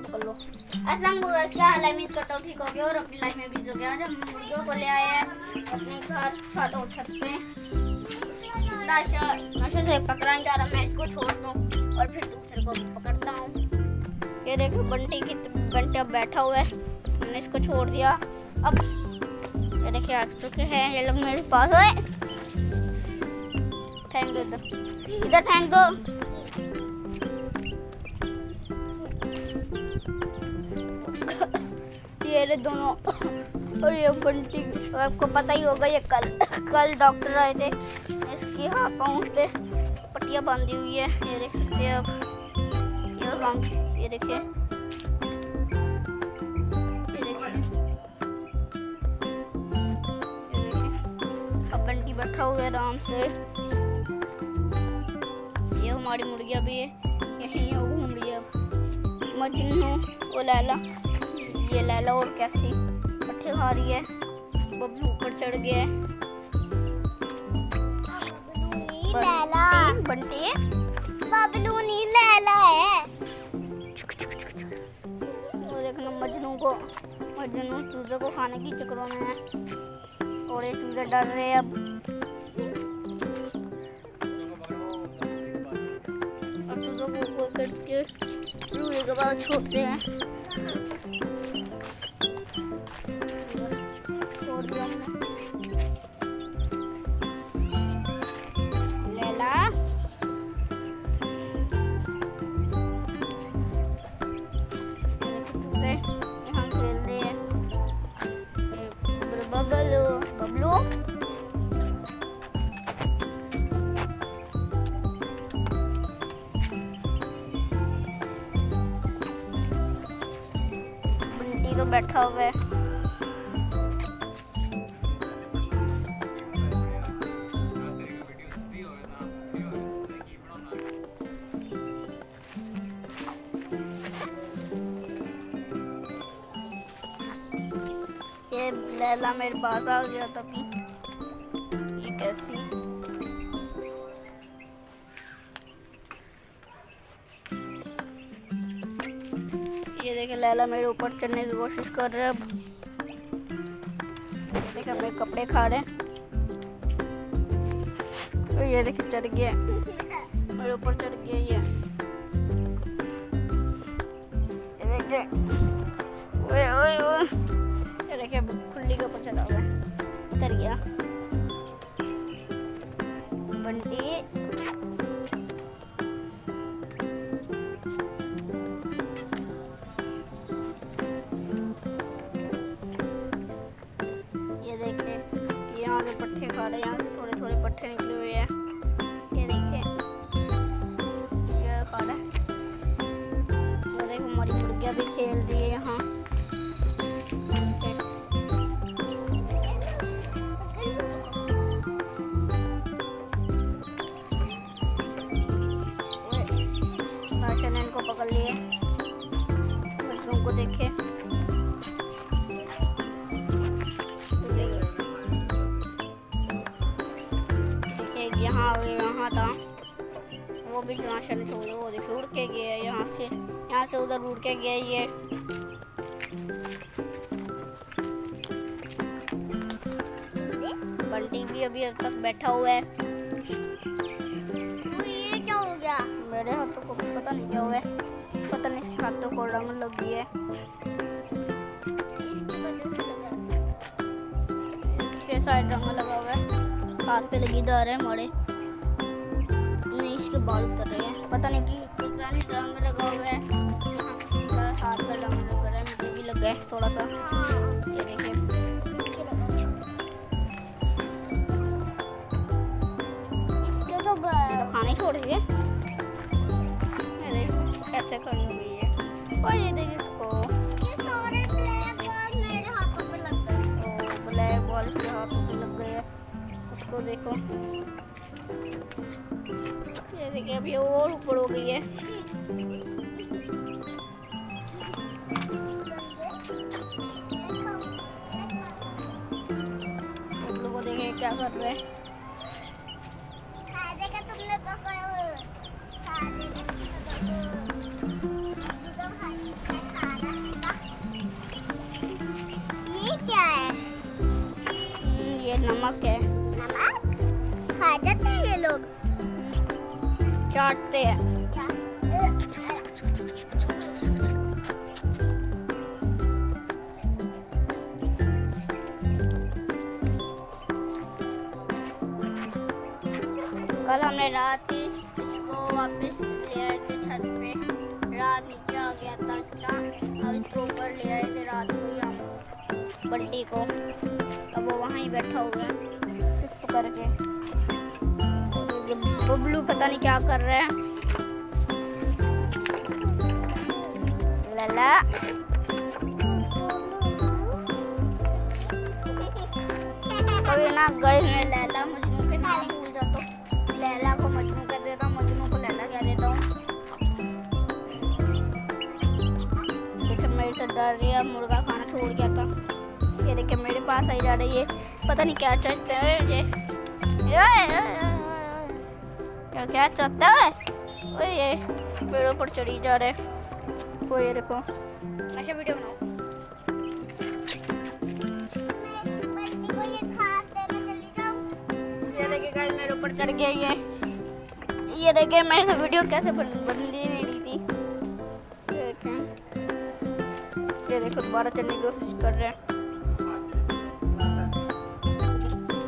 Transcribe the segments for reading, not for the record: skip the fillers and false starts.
पकड़ लो। अस्सलाम वालेकुम, क्या हाल है? उम्मीद करता हूँ ठीक हो गया और अपनी लाइफ में बिजी हो गया। आज हम मुर्गियों को ले आए हैं अपने घर छत पे। नशे से पकड़ाने जा रहा, मैं इसको छोड़ दूँ और फिर दूसरे को पकड़ता हूँ। ये देखो बंटी अब बैठा हुआ है, मैंने इसको छोड़ दिया। अब ये देखिए आ चुके हैं ये लोग मेरे पास। है फेंक दो इधर फेंक दो। ये रे दोनों। और ये बंटी, आपको पता ही होगा, ये कल डॉक्टर आए थे, इसकी हाथ पाँव पे पट्टियाँ बांधी हुई है, ये देख सकते हैं आप। ये देखिए अब बंटी बैठा हुआ है आराम से। ये हमारी मुर्गियाँ भी है, यही घूम रही है। अब मजनू वो लैला, ये लैला और कैसी पट्टे खा रही है। बबलू ऊपर चढ़ गया है। बंटी बबलू नहीं लैला है। वो देखना मजनू चूजे को खाने की चक्करों में है और ये चूजे डर रहे हैं। अब चूजों को करके रूढ़ी के बाद छोड़ते हैं। छोड़ दिया लैला। चूजे यहाँ खेल रहे हैं। बबलू बंटी तो बैठा हुआ है। ये लैला मेरे पास आ गया तभी। ये कैसी ये देखे लैला मेरे ऊपर चढ़ने की कोशिश कर रहा है। अब देखे मेरे कपड़े खा रहे हैं। तो ये देखे चढ़ गया मेरे ऊपर, चढ़ गया ये देखे। ओए ओए ओए, ये देखिए खुली के ऊपर चढ़ा हुआ है, उतर गया बंटी। ये देखिए ये यहाँ से पट्टे खा रहे हैं, यहाँ से थोड़े थोड़े पट्टे निकले हुए हैं। ये देखिए ये खा रहा है। ये देखो हमारी मुर्गियाँ भी खेल रही है यहाँ। इनको पकड़ लिए, बच्चों को देखे। देखिए यहाँ था वो भी जनाशन छोड़, वो देखिए उड़ के गया यहाँ से उधर उड़ के गया। ये बंटी भी अभी अब तक बैठा हुआ है। ये क्या हो गया? मेरे हाथों को पता नहीं क्या हुआ है, पता नहीं इसके हाथों को रंग लग गई है। इसके साइड रंग लगा हुआ है, हाथ पे लगी जा रहे हैं हमारे। नहीं इसके बाल उतर रहे हैं, पता नहीं रंग लगा हुआ है। यहाँ किसी का हाथ पे रंग लग रहा है, मुझे भी लग गया है थोड़ा सा। ये देखिए इसके तो खाने छोड़ दिए। कैसे करनी हुई है। और ये देखिए इसको, ये सारे ब्लैक बॉल मेरे हाथों पे लग गए। ब्लैक बॉल इसके हाथों पे लग गए हैं। उसको देखो, ये देखिए अभी और ऊपर हो गई है। आप लोगों को देखिए क्या कर रहे हैं। तुमने पकड़ा नमक है। नमक खा जाते हैं ये लोग, चाटते हैं। कल हमने रात ही इसको वापस ले आए थे छत पे, रात नीचे आ गया था इतना, अब इसको ऊपर ले आए थे रात को ही हम बंटी को। अब वो वहाँ ही बैठा हुआ है चुप करके। बबलू पता नहीं क्या कर रहा है। लला कभी ना गर्ल्स में लैला मजनू के नाम भूल जाता हूँ। लैला को मजनू कह देता हूँ, मजनू को लैला कह देता हूँ। देखिए मेरे से डर रही है, मुर्गा खाना छोड़ गया था। ये देखिए मेरे पास आई जा रही है, पता नहीं क्या चाहते हैं ये क्या चाहता है। ओए ये मेरे ऊपर चढ़ी जा रहे हैं। वो ये देखो, अच्छा वीडियो बनाओ। ये देखिए गाइस मेरे ऊपर चढ़ गया ये देखिए मेरे से वीडियो कैसे बन ही नहीं रही थी। ये देखो दोबारा चढ़ने की कोशिश कर रहे हैं।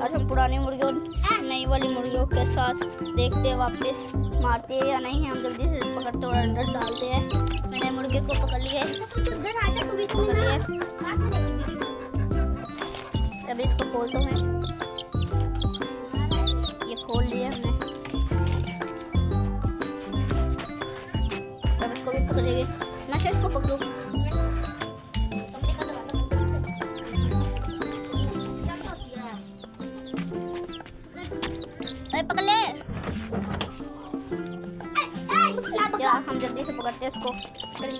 आज हम पुरानी मुर्गियों नई वाली मुर्गियों के साथ देखते हैं वापस मारते हैं या नहीं। हम जल्दी से पकड़ते और अंदर डालते हैं। मैंने मुर्गे को पकड़ लिया है, अभी इसको खोलता हूँ मैं। ये खोल लिया हमने, अब इसको भी पकड़ेंगे। मैं इसको पकड़ूँ, पकड़ ले यार। हम जल्दी से पकड़ते हैं इसको। पकड़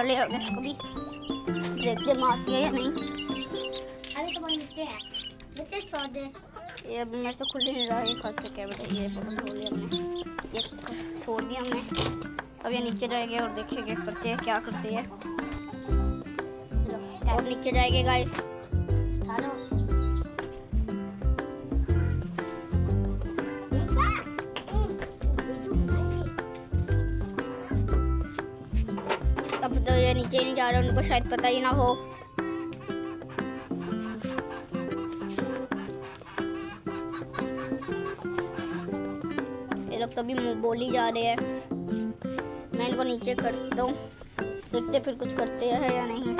लिया हमने इसको भी, देखते मारती है या नहीं। अभी तो नीचे है, नीचे छोड़ दे। ये अभी मेरे से खुल ही नहीं रहा है। खाते क्या बेटा, ये पकड़ लिया हमने, ये छोड़ दिया हमने। अब ये नीचे जाएंगे और देखेंगे करते हैं क्या करते हैं। और नीचे जाएंगे गाइस। अब तो ये नीचे नहीं जा रहे, उनको शायद पता ही ना हो। ये लोग तभी बोली जा रहे हैं। मैं इनको नीचे करता हूँ, देखते फिर कुछ करते हैं या नहीं।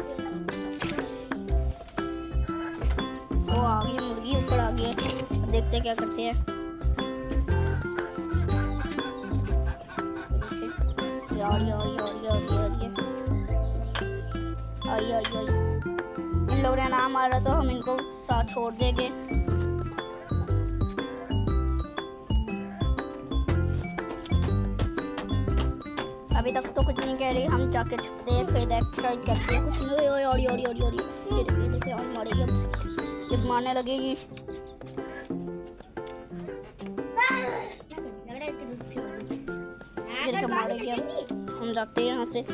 वो आ गई मुर्गी, ऊपर आ गई, देखते क्या करते हैं। यार यार यार यार यार ये आई आई आई, इन लोगों ने नाम मारा तो हम इनको साथ छोड़ देंगे। अभी तक तो कुछ नहीं कह रही, हम जाके छुपते हैं फिर देख शायद कहते हैं कुछ नहीं। और ये देखिए और मारेगी, अब जब मारने लगेगी। मारेगी, अब हम जाते हैं यहाँ से।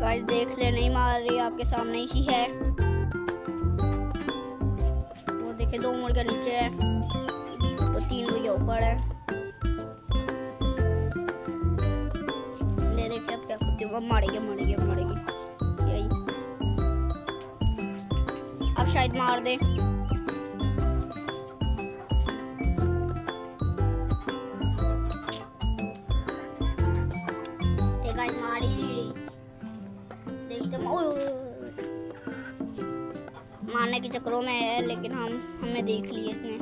गाइस देख ले, नहीं मार रही, आपके सामने ही है। वो देखिए 2 मुर्गे नीचे है, तो 3 मुर्गे ऊपर है। ये देखिए अब क्या करती हूँ, मारेगी यही। अब शायद मार दे। गाइस मार ही नहीं रही, देखते मारने के चक्करों में है, लेकिन हमने देख लिया इसने।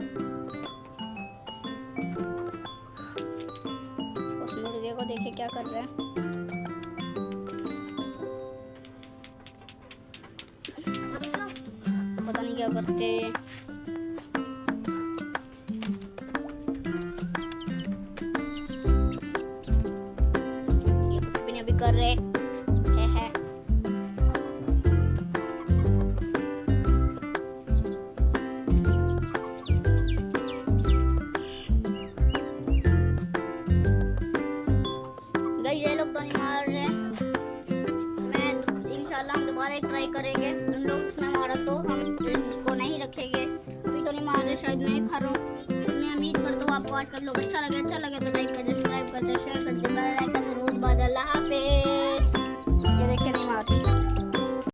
उस मुर्गे को देखिए क्या कर रहा है। पता नहीं क्या करते। ये कुछ भी नहीं अभी कर रहे है। मार रहे हैं। मैं इंशाल्लाह हम दोबारा एक ट्राई करेंगे। उन लोग उसमें मारा तो हम इनको नहीं रखेंगे। अभी तो नहीं मार रहे, शायद मैं खा रहा हूँ। मैं उम्मीद करता हूँ आपको आज का व्लॉग अच्छा लगे तो लाइक कर दे, सब्सक्राइब कर दे, शेयर कर दे।